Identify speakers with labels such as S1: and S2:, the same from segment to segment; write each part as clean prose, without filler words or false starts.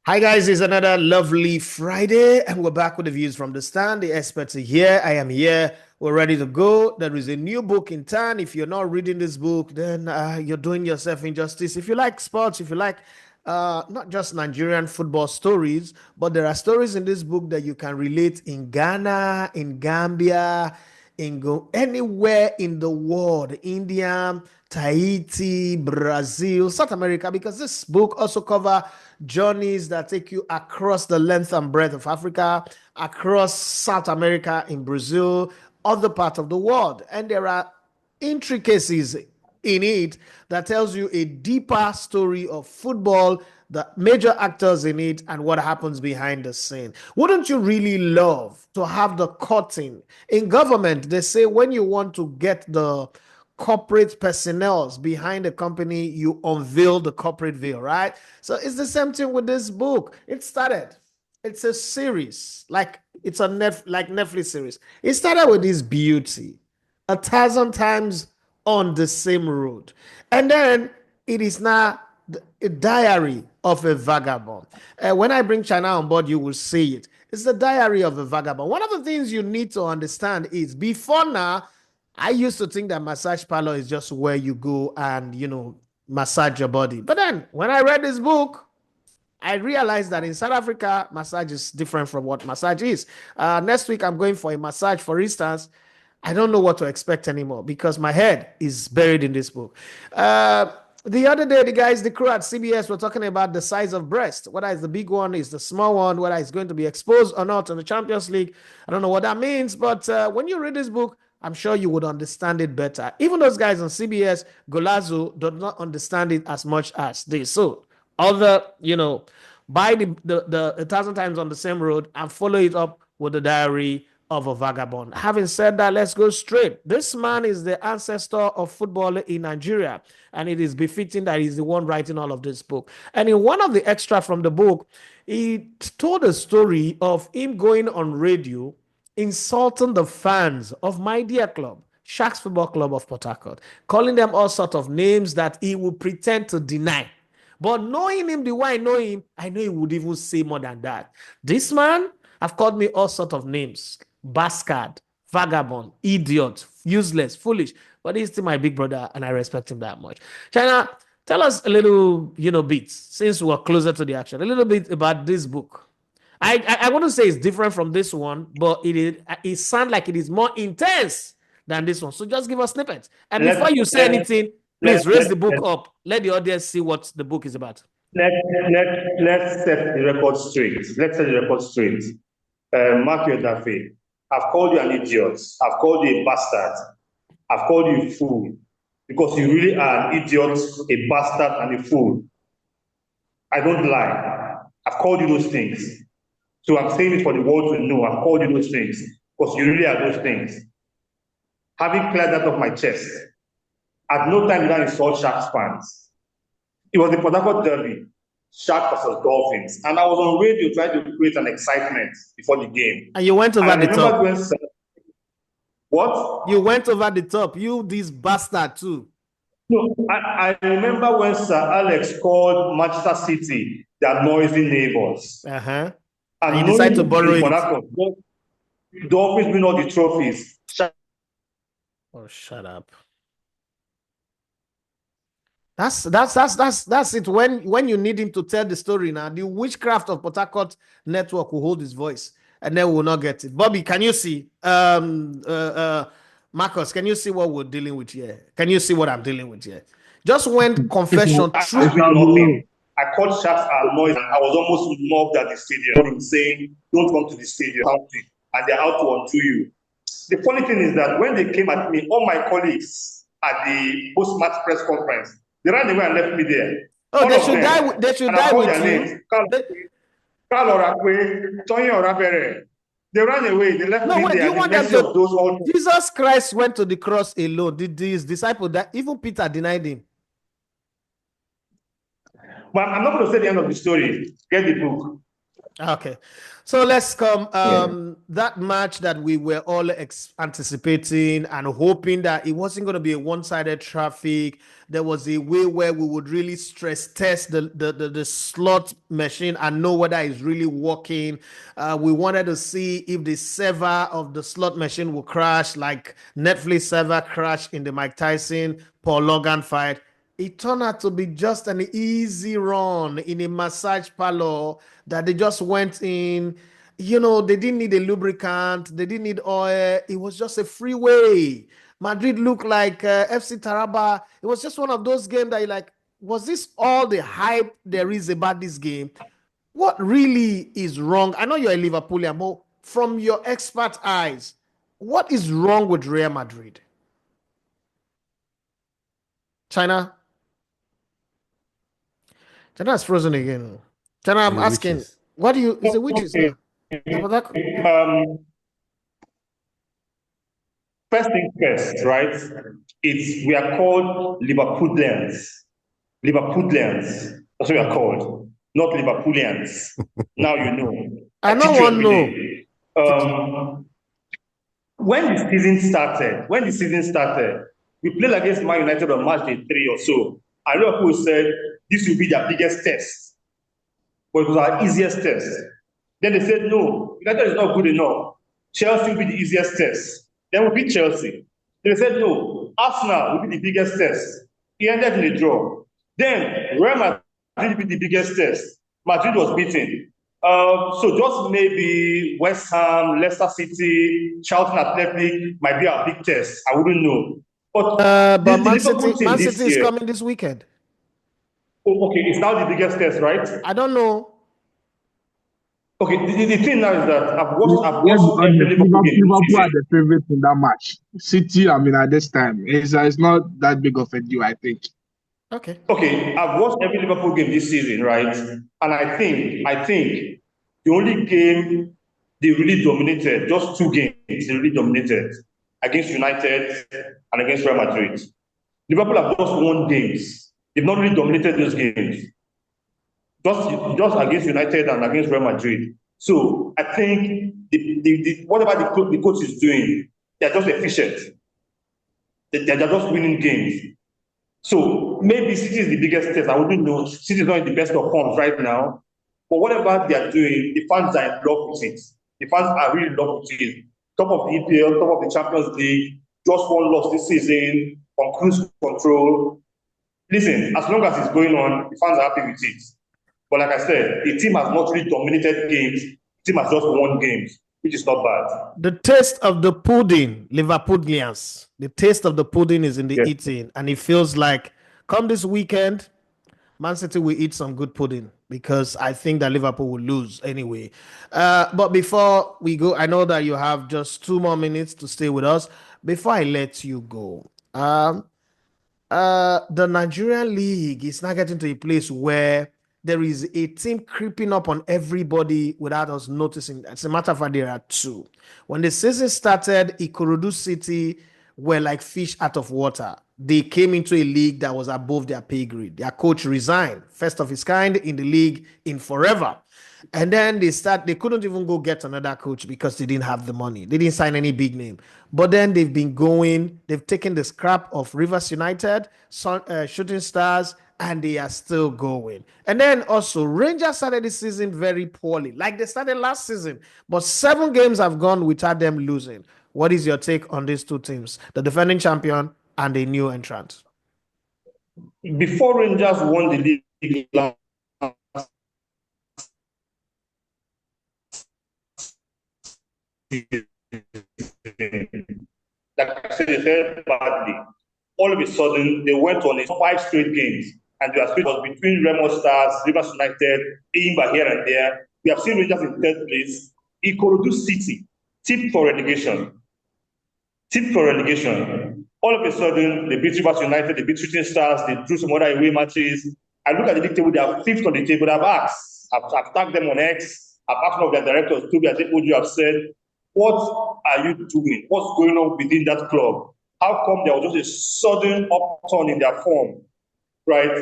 S1: Hi guys, it's another lovely Friday, and we're back with the views from the stand. The experts are here. I am here. We're ready to go. There is a new book in town. If you're not reading this book, then you're doing yourself injustice. If you like sports, if you like not just Nigerian football stories, but there are stories in this book that you can relate in Ghana, in Gambia, anywhere in the world, India, Tahiti, Brazil, South America, because this book also covers journeys that take you across the length and breadth of Africa, across South America, in Brazil, other parts of the world. And there are intricacies in it that tells you a deeper story of football, the major actors in it, and what happens behind the scene. Wouldn't you really love to have the cutting? In government, they say when you want to get the corporate personnel behind the company, you unveil the corporate veil, right? So it's the same thing with this book. It started, it's a series, like it's a like Netflix series. It started with this beauty, 1,000 times on the same road. And then it is now a diary of a vagabond. When I bring China on board, you will see it. It's the diary of a vagabond. One of the things you need to understand is before now, I used to think that massage parlor is just where you go and, massage your body. But then when I read this book, I realized that in South Africa, massage is different from what massage is. Next week, I'm going for a massage, for instance. I don't know what to expect anymore because my head is buried in this book. The other day, the crew at CBS were talking about the size of breast, whether it's the big one, is the small one, whether it's going to be exposed or not in the Champions League. I don't know what that means, but when you read this book, I'm sure you would understand it better. Even those guys on CBS, Golazo, do not understand it as much as this. So, other, buy the 1,000 times on the same road and follow it up with the diary of a vagabond. Having said that, let's go straight. This man is the ancestor of football in Nigeria, and it is befitting that he's the one writing all of this book. And in one of the extra from the book, he told a story of him going on radio, insulting the fans of my dear club, Sharks Football Club of Port Harcourt, calling them all sorts of names that he would pretend to deny. But knowing him the way I know him, I know he would even say more than that. This man have called me all sorts of names: bastard, vagabond, idiot, useless, foolish. But he's still my big brother, and I respect him that much. China, tell us a little, bit, since we're closer to the action, a little bit about this book. I want to say it's different from this one, but it sounds like it is more intense than this one. So just give us snippets. And before you say anything, please raise the book up. Let the audience see what the book is about.
S2: Let's set the record straight. Let's set the record straight. Mark your Daffy. I've called you an idiot. I've called you a bastard. I've called you a fool. Because you really are an idiot, a bastard, and a fool. I don't lie. I've called you those things. So I'm saying it for the world to know. I've called you those things. Because you really are those things. Having cleared that off my chest, at no time did I insult Sharks fans. It was the Port Harcourt derby, Sharks versus Dolphins, and I was on radio trying to create an excitement before the game.
S1: And you went over the top.
S2: What?
S1: You went over the top. You, this bastard, too.
S2: No, I remember when Sir Alex called Manchester City their noisy neighbors.
S1: Uh-huh. And you decided to borrow it.
S2: Dolphins win all the trophies.
S1: Oh, shut up. That's it. When you need him to tell the story now, the witchcraft of Port Harcourt network will hold his voice, and then we'll not get it. Bobby, can you see? Marcus, can you see what we're dealing with here? Can you see what I'm dealing with here? Just went confession.
S2: Nothing. I called Sharks and noise, and I was almost mobbed at the stadium, saying, "Don't come to the stadium," and they're out to undo you. The funny thing is that when they came at me, all my colleagues at the post-match press conference, they ran away and left me there.
S1: Oh, all they should die. They should die with you.
S2: They ran away. They left me there. You want them to?
S1: Jesus Christ went to the cross alone. Did his disciple that? Even Peter denied him.
S2: But I'm not going to say the end of the story. Get the book.
S1: Okay. So let's come
S2: Yeah.
S1: that match that we were all anticipating and hoping that it wasn't going to be a one-sided traffic. There was a way where we would really stress test the slot machine and know whether it's really working. We wanted to see if the server of the slot machine will crash like Netflix server crashed in the Mike Tyson Paul Logan fight. It turned out to be just an easy run in a massage parlor that they just went in. They didn't need a lubricant, they didn't need oil. It was just a freeway. Madrid looked like FC Taraba. It was just one of those games that you're like, was this all the hype there is about this game? What really is wrong? I know you're a Liverpoolian, but from your expert eyes, what is wrong with Real Madrid? China? China is frozen again. China, I'm
S3: The
S1: asking,
S3: witches.
S1: what do you, is it witches
S2: Okay.
S1: now? Yeah, but that,
S2: First thing first, right? We are called Liverpoolians. Liverpoolians. That's what we are called, not Liverpoolians. Now you know.
S1: I
S2: I
S1: don't
S2: teach you
S1: want
S2: every
S1: no.
S2: day. When the season started, we played against Man United on March day 3 or so. And Liverpool said this will be their biggest test, but it was our easiest test. Then they said, no, United is not good enough. Chelsea will be the easiest test. Then we beat Chelsea. They said, no, Arsenal will be the biggest test. He ended in a draw. Then Real Madrid will be the biggest test. Madrid was beaten. So just maybe West Ham, Leicester City, Charlton Athletic might be our big test. I wouldn't know. But
S1: But
S2: the
S1: Man
S2: Liverpool
S1: City,
S2: team
S1: Man
S2: this
S1: City is
S2: year,
S1: coming this weekend.
S2: okay, it's now the biggest test, right?
S1: I don't know.
S2: Okay, the thing now is that I've
S3: Yes,
S2: watched
S3: because
S2: every Liverpool game this
S3: Liverpool are
S2: season.
S3: the favorites in that match. City, I mean, at this time, it's not that big of a deal, I think.
S1: Okay.
S2: Okay, I've watched every Liverpool game this season, right? And I think the only game they really dominated, just two games they really dominated against United and against Real Madrid. Liverpool have just won games. They've not really dominated those games. Just against United and against Real Madrid. So I think whatever the coach is doing, they're just efficient. They're just winning games. So maybe City is the biggest test. I wouldn't know. City is not in the best of forms right now. But whatever they are doing, the fans are in love with it. The fans are really in love with it. Top of the EPL, top of the Champions League, just one loss this season, on cruise control. Listen, as long as it's going on, the fans are happy with it. But like I said, the team has not really dominated games. The team has just won games, which is not bad.
S1: The taste of the pudding, Liverpoolians. The taste of the pudding is in the
S2: Yes.
S1: eating, and it feels like come this weekend, Man City will eat some good pudding because I think that Liverpool will lose anyway. But before we go, I know that you have just 2 more minutes to stay with us. Before I let you go, the Nigerian league is now getting to a place where there is a team creeping up on everybody without us noticing. As a matter of fact, there are two. When the season started, Ikorodu City were like fish out of water. They came into a league that was above their pay grade. Their coach resigned, first of his kind in the league in forever. And then they couldn't even go get another coach because they didn't have the money. They didn't sign any big name. But then they've been going, they've taken the scrap of Rivers United, Shooting Stars, and they are still going. And then also, Rangers started this season very poorly, like they started last season, but 7 games have gone without them losing. What is your take on these two teams, the defending champion and the new entrant?
S2: Before Rangers won the league last season, like I said, they fared badly. All of a sudden, they went on 5 straight games, and their split was between Remo Stars, Rivers United, Imba here and there. We have seen Rangers in third place. Ikorodu City, tipped for relegation. Tipped for relegation. All of a sudden, they beat Rivers United, they beat Shooting Stars, they drew some other away matches. I look at the league table, they are fifth on the table. I've tagged them on X. I've asked one of their directors, Toby, I think what you have said. What are you doing? What's going on within that club? How come there was just a sudden upturn in their form, right?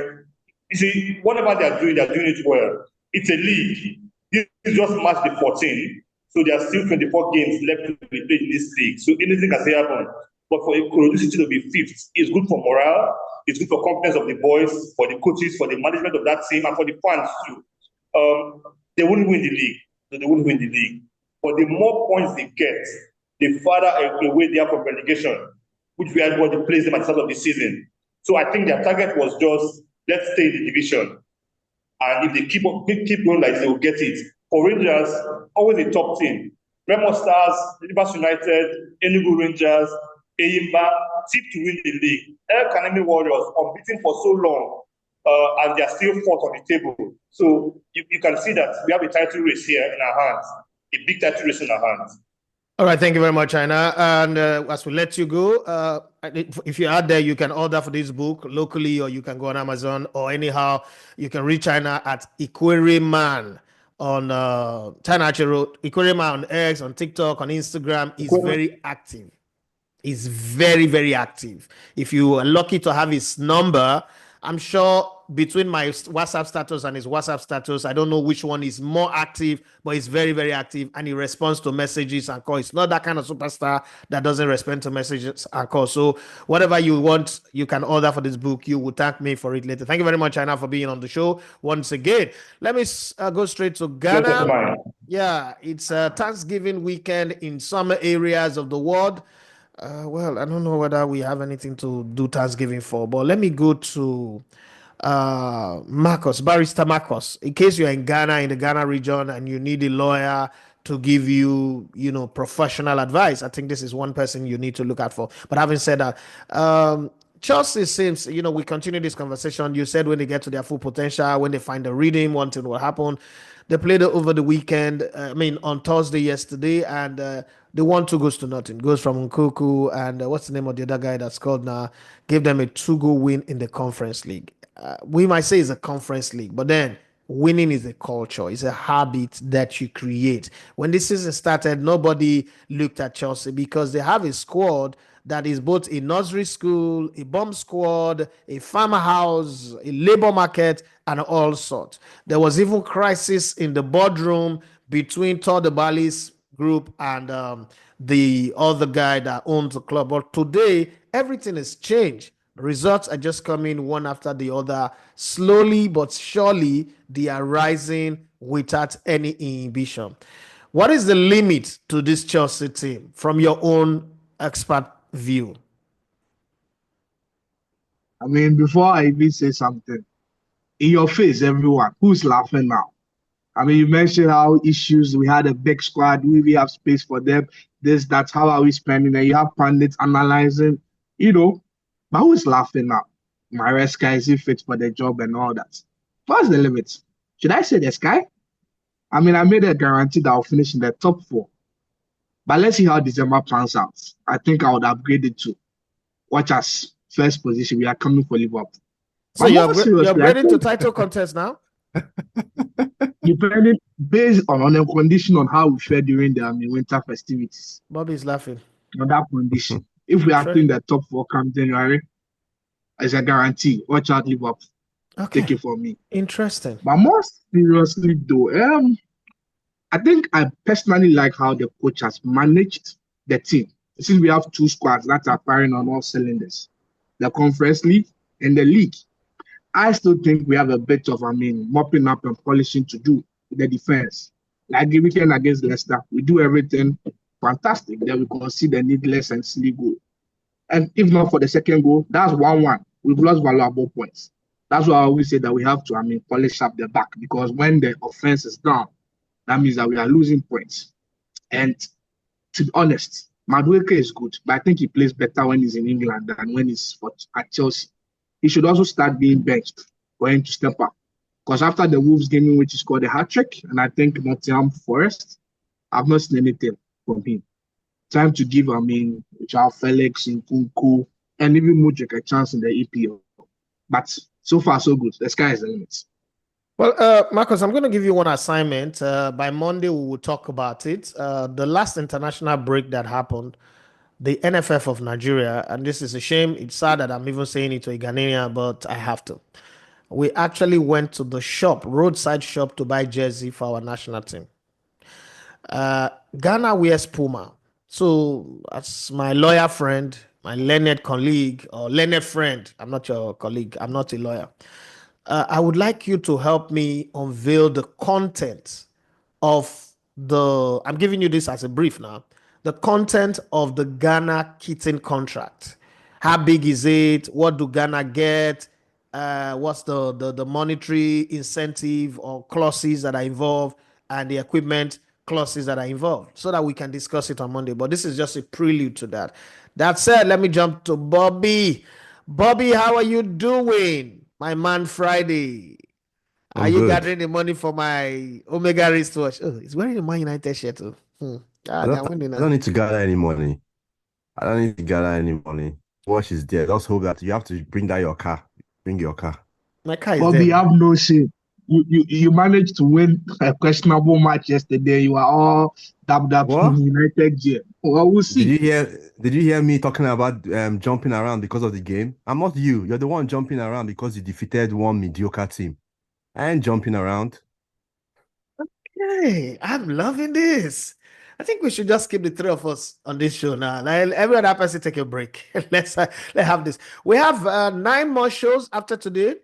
S2: You see, whatever they're doing it well. It's a league. This is just match the 14. So there are still 24 games left to be played in this league. So anything can still happen. But for Ikorodu City to be fifth, it's good for morale, it's good for confidence of the boys, for the coaches, for the management of that team, and for the fans too. They wouldn't win the league. So they wouldn't win the league. But the more points they get, the farther away they are from relegation, which we had to place them at the start of the season. So I think their target was just, let's stay in the division. And if they keep going like they will get it. For Rangers, always a top team. Remo Stars, Liverpool United, Enugu Rangers, Eyimba, tip to win the league. El Kanemi Warriors, unbeaten for so long, and they are still fourth on the table. So you can see that we have a title race here in our hands, a big title race in our hands.
S1: All right, thank you very much, China. And as we let you go, if you're out there, you can order for this book locally, or you can go on Amazon, or anyhow, you can reach China at Ikwere Man on China Archer Road. Ikwere Man on X, on TikTok, on Instagram. He's very active. He's very, very active. If you are lucky to have his number, I'm sure between my WhatsApp status and his WhatsApp status, I don't know which one is more active, but he's very, very active, and he responds to messages and calls. He's not that kind of superstar that doesn't respond to messages and calls. So whatever you want, you can order for this book. You will thank me for it later. Thank you very much, China, for being on the show once again. Let me go straight to Ghana. Yeah, it's Thanksgiving weekend in some areas of the world. Well, I don't know whether we have anything to do Thanksgiving for, but let me go to Marcus, Barrister Marcus. In case you're in Ghana, in the Ghana region, and you need a lawyer to give you, professional advice, I think this is one person you need to look out for. But having said that, Chelsea seems, we continue this conversation. You said when they get to their full potential, when they find the rhythm, one thing will happen. They played it over the weekend, on Thursday yesterday, and they won 2-0. Goes from Nkuku and what's the name of the other guy that scored now? Gave them a 2-goal win in the Conference League. We might say it's a Conference League, but then winning is a culture. It's a habit that you create. When this season started, nobody looked at Chelsea because they have a squad that is both a nursery school, a bomb squad, a farmhouse, a labor market, and all sorts. There was even crisis in the boardroom between Todd Bali's group and the other guy that owns the club. But today, everything has changed. Results are just coming one after the other. Slowly but surely, they are rising without any inhibition. What is the limit to this Chelsea team from your own expert view?
S3: I mean, before I even say something, in your face, everyone, who's laughing now? I mean, you mentioned how issues, we had a big squad, we have space for them, that's how are we spending it? You have pundits analyzing, but who's laughing now? Maresca, is he fit for the job and all that? What's the limit? Should I say the sky? I mean, I made a guarantee that I'll finish in the top 4. But let's see how December pans out. I think I would upgrade it to watch us first position. We are coming for Liverpool.
S1: So you're upgrading to title contest now?
S3: Depending based on the condition on how we fare during the winter festivities.
S1: Bobby's laughing.
S3: On that condition. If we are in the top 4 come January, as a guarantee, watch out Liverpool.
S1: Okay.
S3: Take it from me.
S1: Interesting.
S3: But more seriously though, I think I personally like how the coach has managed the team. Since we have 2 squads that are firing on all cylinders, the Conference League and the league. I still think we have a bit of, mopping up and polishing to do with the defense. Like the weekend against Leicester, we do everything fantastic. Then we concede the needless and silly goal. And if not for the second goal, that's 1-1. We've lost valuable points. That's why I always say that we have to, polish up the back, because when the offense is down, that means that we are losing points. And to be honest, Madueke is good, but I think he plays better when he's in England than when he's at Chelsea. He should also start being benched for him to step up. Because after the Wolves game in which he scored a hat-trick, and I think Nottingham Forest, I've not seen anything from him. Time to give, Joao Felix, Nkunku, and even Mudryk a chance in the EPL. But so far, so good. The sky is the limit.
S1: Well, Marcus, I'm going to give you one assignment. By Monday, we will talk about it. The last international break that happened, the NFF of Nigeria, and this is a shame. It's sad that I'm even saying it to a Ghanaian, but I have to. We actually went to the shop, roadside shop, to buy jersey for our national team. Ghana wears Puma. So, as my lawyer friend, my learned colleague, or learned friend, I'm not your colleague, I'm not a lawyer. I would like you to help me unveil the content of I'm giving you this as a brief now, the content of the Ghana kitten contract. How big is it? What do Ghana get? What's the monetary incentive or clauses that are involved, and the equipment clauses that are involved, so that we can discuss it on Monday. But this is just a prelude to that. That said, let me jump to Bobby. Bobby, how are you doing, my man? Friday. Are
S4: I'm
S1: you
S4: good.
S1: gathering the money for my Omega wristwatch? Oh, he's wearing a Man United shirt too.
S4: I
S1: They're
S4: don't
S1: winning
S4: I
S1: now.
S4: don't need to gather any money. I don't need to gather any money. Watch is there. Just hope that you have to bring that your car. Bring your car.
S1: My car is
S3: Bobby,
S1: there
S3: you
S1: now.
S3: have no shame. You managed to win a questionable match yesterday. You are all dabbed up in
S4: What?
S3: United gear. Well, we'll see.
S4: Did you hear me talking about jumping around because of the game? I'm not you. You're the one jumping around because you defeated one mediocre team. I ain't jumping around.
S1: Hey, I'm loving this. I think we should just keep the three of us on this show now. Like, every other person take a break. Let's have this. We have 9 more shows after today.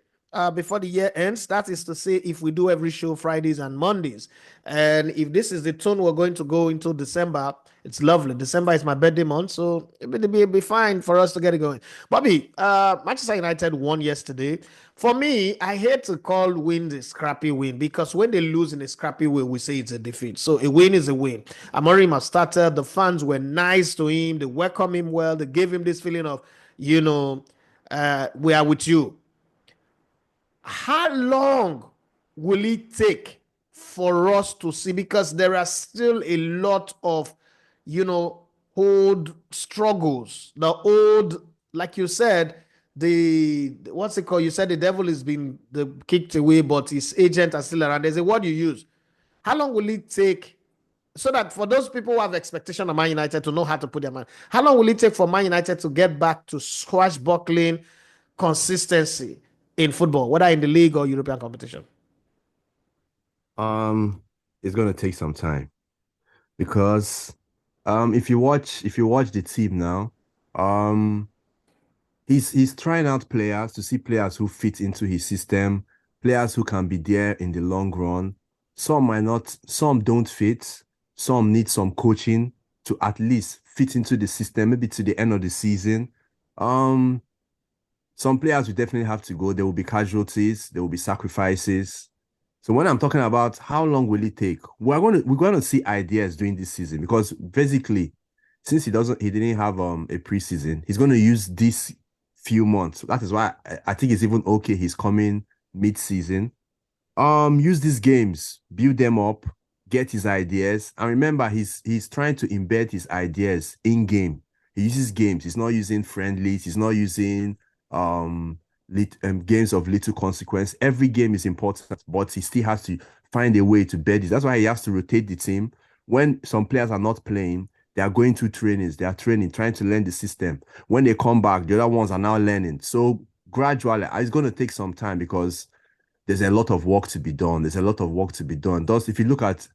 S1: Before the year ends. That is to say, if we do every show Fridays and Mondays, and if this is the tone we're going to go into December, it's lovely. December is my birthday month, so it'll be fine for us to get it going. Bobby, Manchester United won yesterday. For me, I hate to call wins a scrappy win, because when they lose in a scrappy way, we say it's a defeat. So a win is a win. Amorim has started. The fans were nice to him. They welcomed him well. They gave him this feeling of, we are with you. How long will it take for us to see? Because there are still a lot of, old struggles. The old, like you said, the what's it called? You said the devil is being kicked away, but his agent are still around. There's a word you use. How long will it take, so that for those people who have expectation of Man United to know how to put their man, how long will it take for Man United to get back to swashbuckling consistency in football, whether in the league or European competition?
S4: Um, it's gonna take some time because if you watch the team now, um he's trying out players to see players who fit into his system, players who can be there in the long run. Some might not, some don't fit, some need some coaching to at least fit into the system, maybe to the end of the season. Um, some players will definitely have to go. There will be casualties, there will be sacrifices. So when I'm talking about how long will it take, we're going to see ideas during this season because basically, since he didn't have a preseason, he's going to use this few months. That is why I think it's even okay. He's coming mid-season. Use these games, build them up, get his ideas, and remember he's trying to embed his ideas in game. He uses games. He's not using friendlies. He's not using um, games of little consequence. Every game is important, but he still has to find a way to bed this. That's why he has to rotate the team. When some players are not playing, they are going through trainings. They are training, trying to learn the system. When they come back, the other ones are now learning. So gradually, it's going to take some time because there's a lot of work to be done. There's a lot of work to be done. Thus, if you look at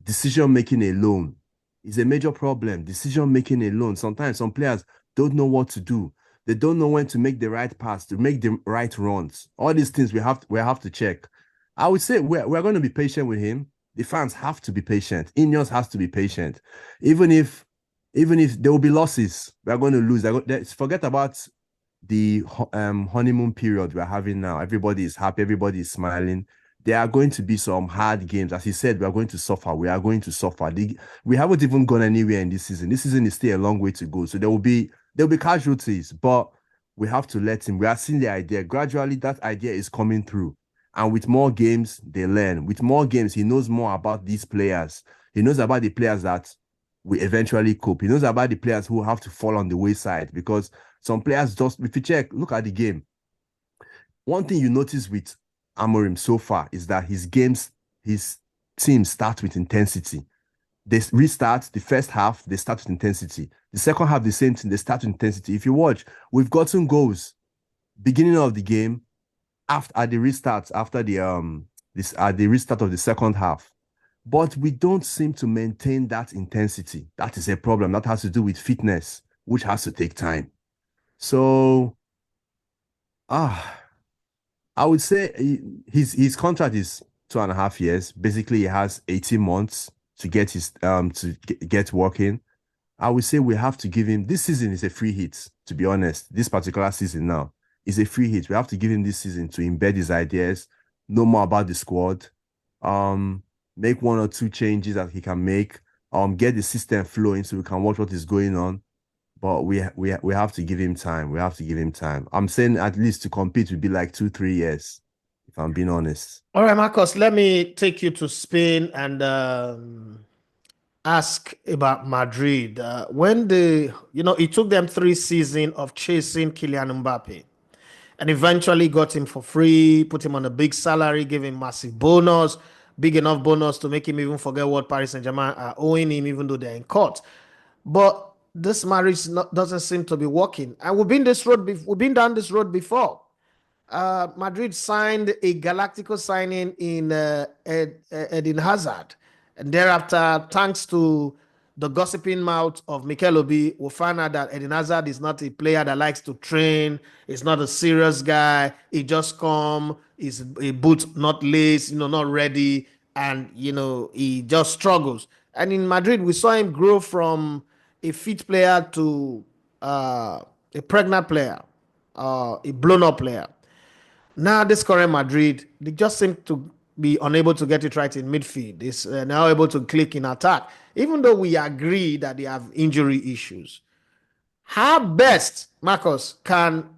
S4: decision making alone, is a major problem. Decision making alone. Sometimes some players don't know what to do. They don't know when to make the right pass, to make the right runs. All these things we have to check. I would say we're going to be patient with him. The fans have to be patient. Ineos has to be patient. Even if there will be losses, we're going to lose. Forget about the honeymoon period we're having now. Everybody is happy, everybody is smiling. There are going to be some hard games. As he said, we are going to suffer. We are going to suffer. We haven't even gone anywhere in this season. This season is still a long way to go. So there will be casualties, but we have to let him. We are seeing the idea. Gradually, that idea is coming through. And with more games, they learn. With more games, he knows more about these players. He knows about the players that we eventually cope. He knows about the players who have to fall on the wayside because some players just, if you check, look at the game. One thing you notice with Amorim so far is that his teams start with intensity. They restart the first half, they start with intensity. The second half, the same thing, they start with intensity. If you watch, we've gotten goals beginning of the game, at the restart after the restart of the second half. But we don't seem to maintain that intensity. That is a problem. That has to do with fitness, which has to take time. So, I would say his contract is 2.5 years. Basically, he has 18 months to get get working. I would say we have to give him this season is a free hit, to be honest. This particular season now is a free hit. We have to give him this season to embed his ideas, know more about the squad, make 1 or 2 changes that he can make, get the system flowing so we can watch what is going on. But we have to give him time. We have to give him time. I'm saying at least to compete would be like 2-3 years, if I'm being honest.
S1: All right, Marcus, let me take you to Spain and ask about Madrid. It took them 3 seasons of chasing Kylian Mbappe and eventually got him for free, put him on a big salary, gave him massive bonus, big enough bonus to make him even forget what Paris Saint-Germain are owing him, even though they're in court. But this marriage doesn't seem to be working. And we've been down this road before. Madrid signed a Galactico signing in Eden Hazard. And thereafter, thanks to the gossiping mouth of Mikel Obi, we found out that Eden Hazard is not a player that likes to train. He's not a serious guy. He just come, he's a boot not laced, not ready. And, he just struggles. And in Madrid, we saw him grow from a fit player to a pregnant player, a blown up player. Now, this current Madrid, they just seem to be unable to get it right in midfield. It's now able to click in attack, even though we agree that they have injury issues. How best, Marcus, can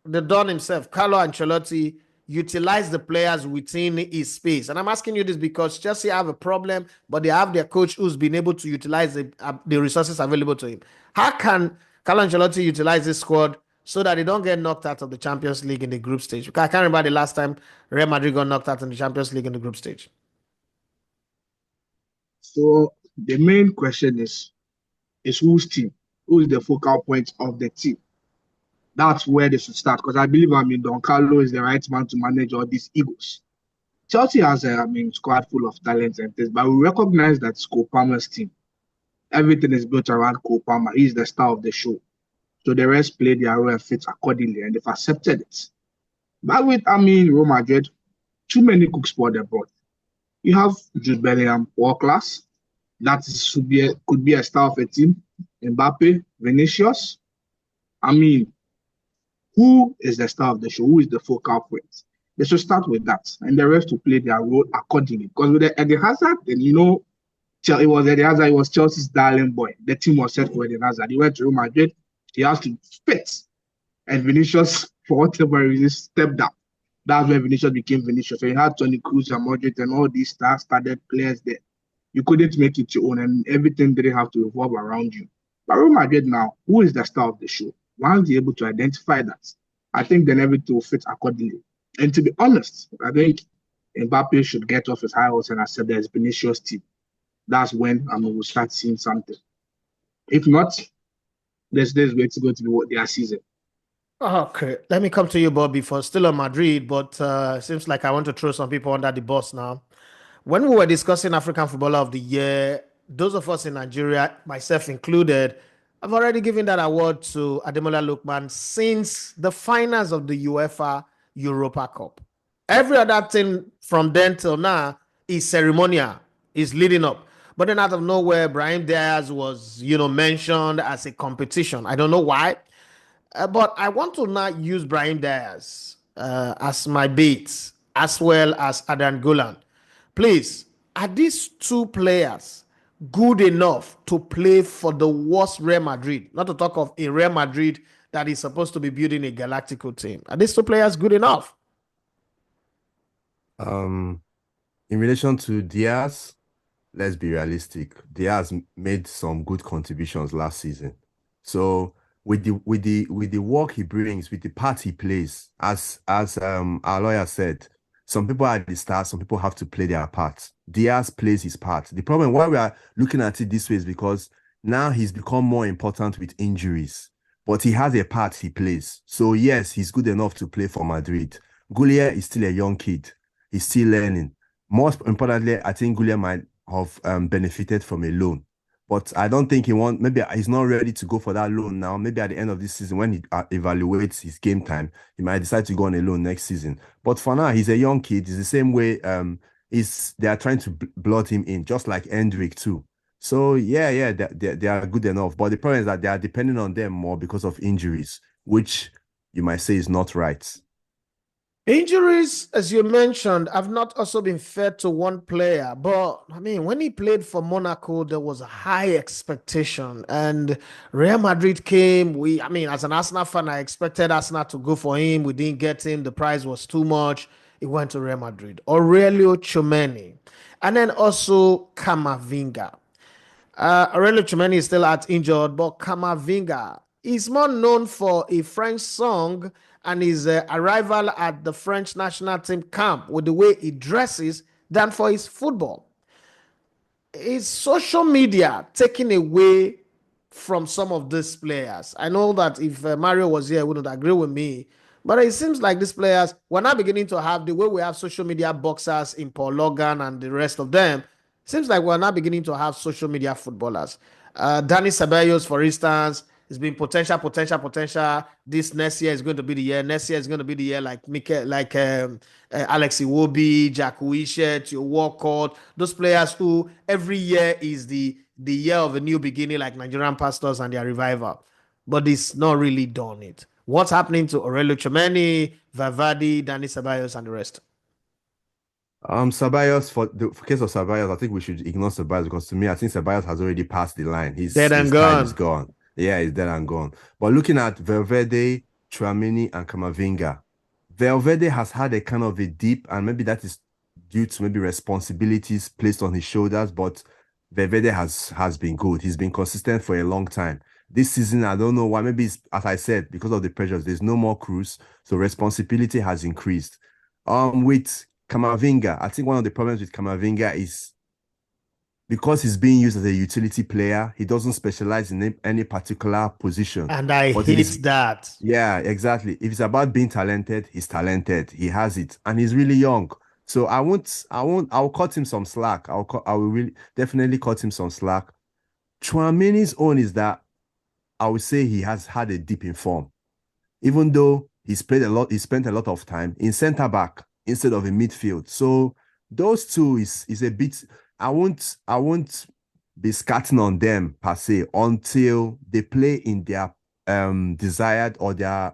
S1: the Don himself, Carlo Ancelotti, utilize the players within his space? And I'm asking you this because Chelsea have a problem, but they have their coach who's been able to utilize the resources available to him. How can Carlo Ancelotti utilize this squad so that they don't get knocked out of the Champions League in the group stage? Because I can't remember the last time Real Madrid got knocked out in the Champions League in the group stage.
S3: So the main question is whose team? Who is the focal point of the team? That's where they should start, because I believe, Don Carlo is the right man to manage all these egos. Chelsea has a squad full of talents and things, but we recognize that it's Cole Palmer's team. Everything is built around Cole Palmer. He's the star of the show. So the rest play their role and fit accordingly, and they've accepted it. But with, Real Madrid, too many cooks for the broth. You have Jude Bellingham, world class. That could be a star of a team. Mbappe, Vinicius. Who is the star of the show? Who is the focal point? They should start with that, and the rest to play their role accordingly. Because with Eden Hazard, then it was Eden Hazard. He was Chelsea's darling boy. The team was set for Eden Hazard. He went to Real Madrid. He has to fit, and Vinicius, for whatever reason, stepped up. That's when Vinicius became Vinicius. So you had Toni Kroos and Modric and all these star-studded players there. You couldn't make it your own, and everything didn't have to revolve around you. But Real Madrid now, who is the star of the show? Once you're able to identify that, I think then everything will fit accordingly. And to be honest, I think Mbappe should get off his high horse and accept that it's Vinicius' team. That's when we'll start seeing something. If not, this is going to go to be their season.
S1: Okay, let me come to you, Bobby, for still on Madrid, but seems like I want to throw some people under the bus now. When we were discussing African Footballer of the Year, those of us in Nigeria, myself included, I've already given that award to Ademola Lookman since the finals of the UEFA Europa Cup. Every other thing from then till now is ceremonial, is leading up. But then out of nowhere, Brahim Diaz was, mentioned as a competition. I don't know why. But I want to now use Brahim Diaz as my bait, as well as Adan Golan. Please, are these two players good enough to play for the worst Real Madrid? Not to talk of a Real Madrid that is supposed to be building a Galactico team. Are these two players good enough?
S4: In relation to Diaz, let's be realistic. Diaz made some good contributions last season. So with the work he brings, with the part he plays, as our lawyer said, some people are the stars, some people have to play their part. Diaz plays his part. The problem why we are looking at it this way is because now he's become more important with injuries, but he has a part he plays. So yes, he's good enough to play for Madrid. Gullier is still a young kid. He's still learning. Most importantly, I think Gullier might have benefited from a loan. But I don't think maybe he's not ready to go for that loan now. Maybe at the end of this season, when he evaluates his game time, he might decide to go on a loan next season. But for now, he's a young kid. It's the same way they are trying to blood him in, just like Hendrick too. So yeah, they are good enough. But the problem is that they are depending on them more because of injuries, which you might say is not right.
S1: Injuries, as you mentioned, have not also been fair to one player. But I mean, when he played for Monaco, there was a high expectation. And Real Madrid came. As an Arsenal fan, I expected Arsenal to go for him. We didn't get him. The price was too much. He went to Real Madrid. Aurelio Tchouameni. And then also Camavinga. Aurelio Tchouameni is still out injured, but Camavinga is more known for a French song and his arrival at the French national team camp with the way he dresses than for his football. Is social media taking away from some of these players? I know that if Mario was here, he wouldn't agree with me. But it seems like these players, we're now beginning to have the way we have social media boxers in Paul Logan and the rest of them. Seems like we're now beginning to have social media footballers. Danny Ceballos, for instance, has been potential. This next year is going to be the year. Next year is going to be the year like Alex Iwobi, Jack Wishet, Theo Walcott, those players who every year is the year of a new beginning, like Nigerian pastors and their revival. But it's not really done it. What's happening to Aurelio Tchouameni, Valverde, Danny Ceballos, and the rest?
S4: Ceballos, for case of Ceballos, I think we should ignore Ceballos because to me, I think Ceballos has already passed the line. His time is gone. Yeah, he's dead and gone. But looking at Valverde, Tchouameni, and Camavinga, Valverde has had a kind of a dip, and maybe that is due to maybe responsibilities placed on his shoulders, but Valverde has been good. He's been consistent for a long time. This season, I don't know why. Maybe it's, as I said, because of the pressures, there's no more crews, so responsibility has increased. With Camavinga, I think one of the problems with Camavinga is because he's being used as a utility player, he doesn't specialize in any particular position.
S1: And I hate that.
S4: Yeah, exactly. If it's about being talented, he's talented. He has it, and he's really young. So I'll cut him some slack. I will really definitely cut him some slack. Tchouameni's own is that I would say he has had a dip in form. Even though he's played a lot, he spent a lot of time in centre back instead of in midfield. So those two is a bit. I won't be scatting on them per se until they play in their desired or their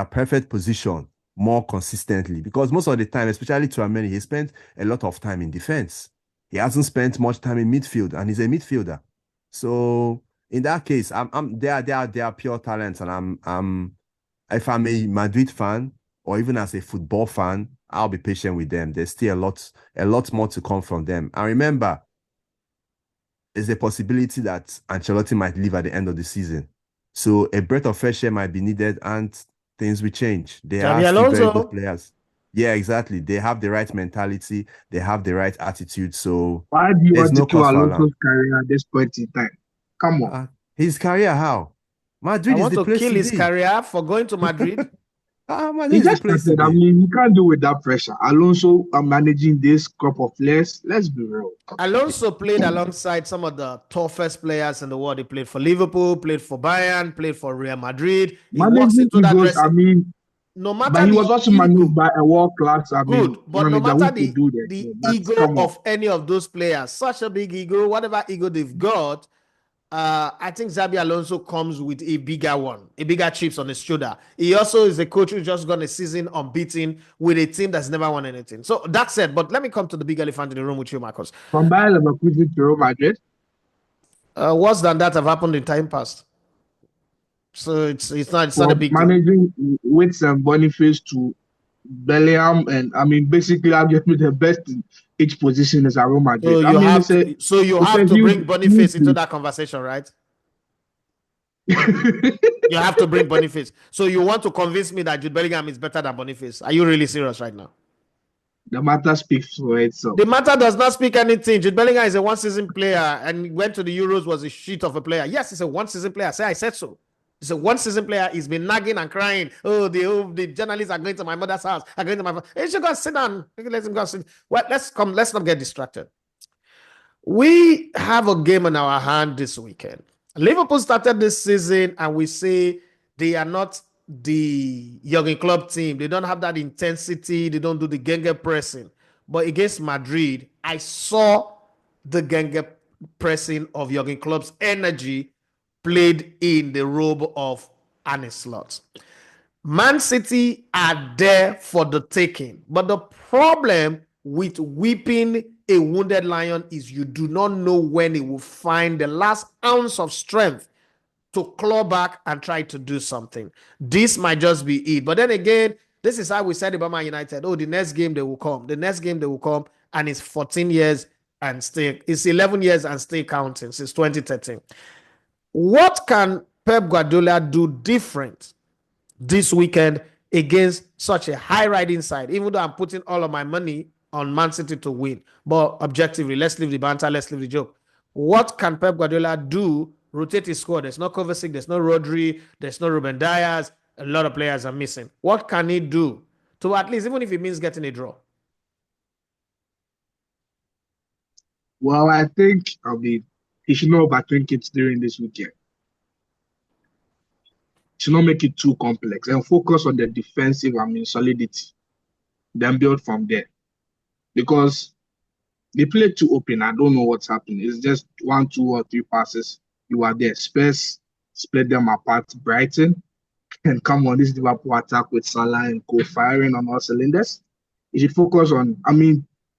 S4: perfect position more consistently. Because most of the time, especially Tchouameni, he spent a lot of time in defense. He hasn't spent much time in midfield, and he's a midfielder. So in that case, they are pure talents, and if I'm a Madrid fan or even as a football fan, I'll be patient with them. There's still a lot more to come from them. And remember, there's a possibility that Ancelotti might leave at the end of the season. So a breath of fresh air might be needed and things will change. They are still very good players. Yeah, exactly. They have the right mentality. They have the right attitude. So
S3: why do you want to kill Alonso's career at this point in time? Come on.
S4: His career, how? Madrid is the place to
S1: kill his career for going to Madrid.
S3: He just started. I mean, you can't do without pressure. Alonso are managing this crop of players. Let's be real.
S1: Alonso played alongside some of the toughest players in the world. He played for Liverpool, played for Bayern, played for Real Madrid.
S3: Managing egos, no matter but he was also managed by a world class.
S1: But no matter the ego of any of those players, such a big ego, whatever ego they've got. I think Xabi Alonso comes with a bigger chips on his shoulder. He also is a coach who's just gone a season unbeaten with a team that's never won anything. So that's it. But let me come to the big elephant in the room with you, Marcus.
S3: From Bayern Leverkusen to Real Madrid.
S1: Worse than that have happened in time past. So it's not a big
S3: managing with some Boniface to Bellingham, and I mean basically I'll give me the best in each position as a Real Madrid.
S1: So you have to bring Boniface into that conversation, right? You have to bring Boniface. So you want to convince me that Jude Bellingham is better than Boniface? Are you really serious right now?
S3: The matter speaks for itself.
S1: The matter does not speak anything. Jude Bellingham is a one-season player and went to the Euros, was a shit of a player. Yes, he's a one-season player. I said so. So one season player, he's been nagging and crying. The journalists are going to my mother's house. Are going to my. He should go sit down. Let him go sit. Well, let's not get distracted. We have a game in our hand this weekend. Liverpool started this season, and we say they are not the Jurgen Klopp team. They don't have that intensity. They don't do the Genge pressing. But against Madrid, I saw the Genge pressing of Jurgen Klopp's energy played in the role of Arne Slot. Man City are there for the taking. But the problem with whipping a wounded lion is you do not know when it will find the last ounce of strength to claw back and try to do something. This might just be it. But then again, this is how we said about Man United. The next game they will come. The next game they will come, and it's 14 years and it's 11 years and still counting since 2013. What can Pep Guardiola do different this weekend against such a high riding side, even though I'm putting all of my money on Man City to win? But objectively, let's leave the banter, let's leave the joke. What can Pep Guardiola do? Rotate his squad. There's no Kovacic, there's no Rodri, there's no Ruben Dias. A lot of players are missing. What can he do to at least, even if it means getting a draw?
S3: Well, I think he should not overthink it during this weekend. Should not make it too complex and focus on the defensive, solidity. Then build from there. Because they play too open. I don't know what's happening. It's just 1, 2, or 3 passes. You are there. Spurs split them apart. Brighton and come on this Liverpool attack with Salah and Co firing on all cylinders. You should focus on,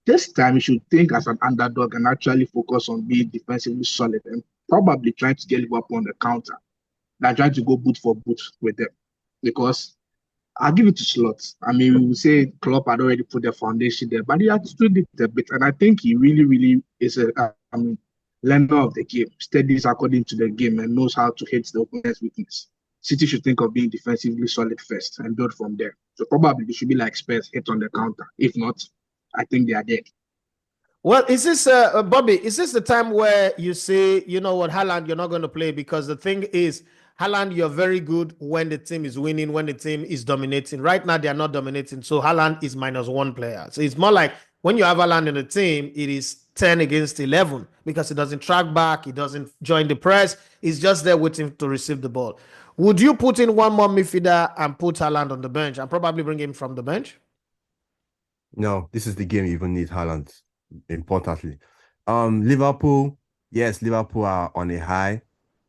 S3: this time you should think as an underdog and actually focus on being defensively solid and probably trying to get Liverpool on the counter than trying to go boot for boot with them. Because I'll give it to Slots. We will say Klopp had already put the foundation there, but he had to do it a bit. And I think he really, really is a learner of the game, studies according to the game and knows how to hit the opponent's weakness. City should think of being defensively solid first and build from there. So probably they should be like Spurs, hit on the counter. If not, I think they are dead.
S1: Well, is this, Bobby, is this the time where you say, you know what, Haaland, you're not going to play? Because the thing is, Haaland, you're very good when the team is winning, when the team is dominating. Right now, they are not dominating. So Haaland is -1 player. So it's more like when you have Haaland in the team, it is 10 against 11 because he doesn't track back. He doesn't join the press. He's just there waiting to receive the ball. Would you put in one more midfielder and put Haaland on the bench and probably bring him from the bench?
S4: No, this is the game you even need Haaland, importantly. Liverpool, yes, Liverpool are on a high.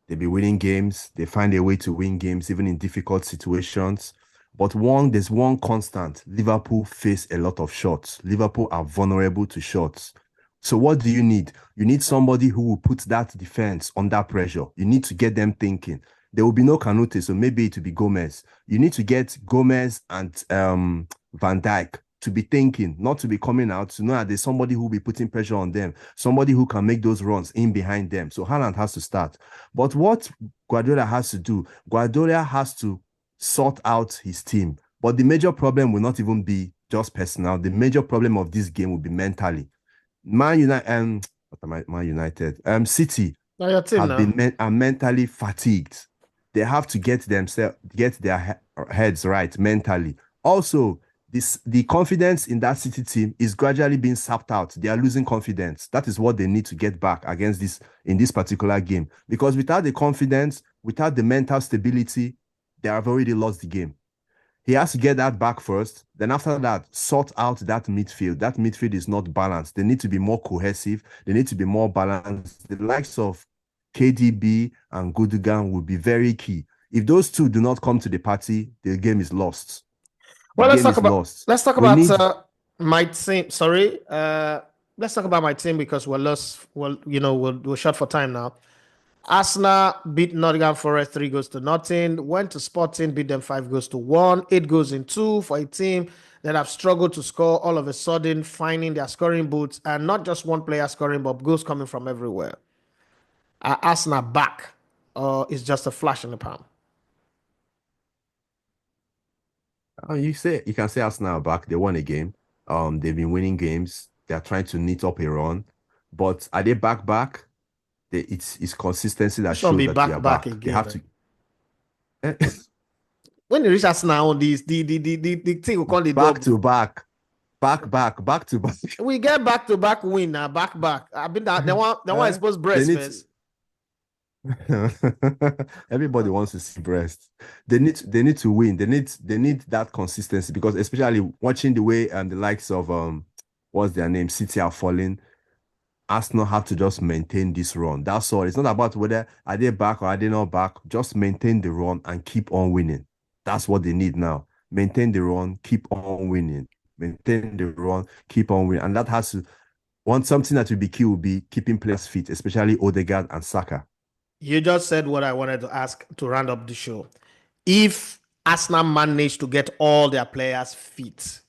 S4: They be winning games. They find a way to win games, even in difficult situations. But there's one constant. Liverpool face a lot of shots. Liverpool are vulnerable to shots. So what do you need? You need somebody who will put that defense under pressure. You need to get them thinking. There will be no Canute, so maybe it will be Gomez. You need to get Gomez and Van Dijk to be thinking, not to be coming out, to know that there's somebody who will be putting pressure on them, somebody who can make those runs in behind them. So Haaland has to start. But what Guardiola has to do, Guardiola has to sort out his team. But the major problem will not even be just personal. The major problem of this game will be mentally. City are mentally fatigued. They have to get their heads right mentally. Also, the confidence in that City team is gradually being sapped out. They are losing confidence. That is what they need to get back in this particular game. Because without the confidence, without the mental stability, they have already lost the game. He has to get that back first. Then after that, sort out that midfield. That midfield is not balanced. They need to be more cohesive. They need to be more balanced. The likes of KDB and Gundogan will be very key. If those two do not come to the party, the game is lost.
S1: Well, let's talk about my team. Sorry, let's talk about my team because we're lost. Well, we're short for time now. Arsenal beat Nottingham Forest 3-0. Went to Sporting, beat them 5-1. 8-2 for a team that have struggled to score. All of a sudden, finding their scoring boots, and not just one player scoring, but goals coming from everywhere. Are Arsenal back, or is just a flash in the pan?
S4: You can say Arsenal are back. They won a game. They've been winning games. They are trying to knit up a run, but are they back? It's consistency that shows that they are back. Again, they have to.
S1: When you reach Arsenal on this, the thing will call the
S4: back
S1: double.
S4: to back to back.
S1: We get back win now, back. I mean that one is supposed breast first.
S4: Everybody wants to see breast. They need to win. They need that consistency, because especially watching the way the likes of what's their name, City are falling. Arsenal have to just maintain this run. That's all. It's not about whether are they back or are they not back. Just maintain the run and keep on winning. That's what they need now. Maintain the run, keep on winning. Maintain the run, keep on winning. And that has to something that will be key will be keeping players fit, especially Odegaard and Saka.
S1: You just said what I wanted to ask to round up the show. If Arsenal managed to get all their players fit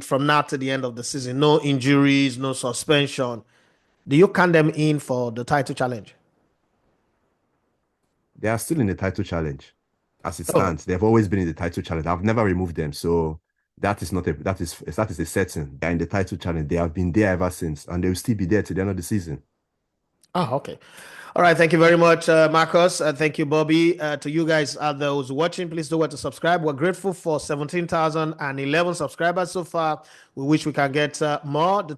S1: from now to the end of the season, no injuries, no suspension, do you count them in for the title challenge?
S4: They are still in the title challenge. As it stands, they've always been in the title challenge. I've never removed them. So that is a certain. They're in the title challenge. They have been there ever since, and they will still be there to the end of the season.
S1: Oh, okay. All right. Thank you very much, Marcus. Thank you, Bobby. To you guys out there who's watching, please do what to subscribe. We're grateful for 17,011 subscribers so far. We wish we can get more.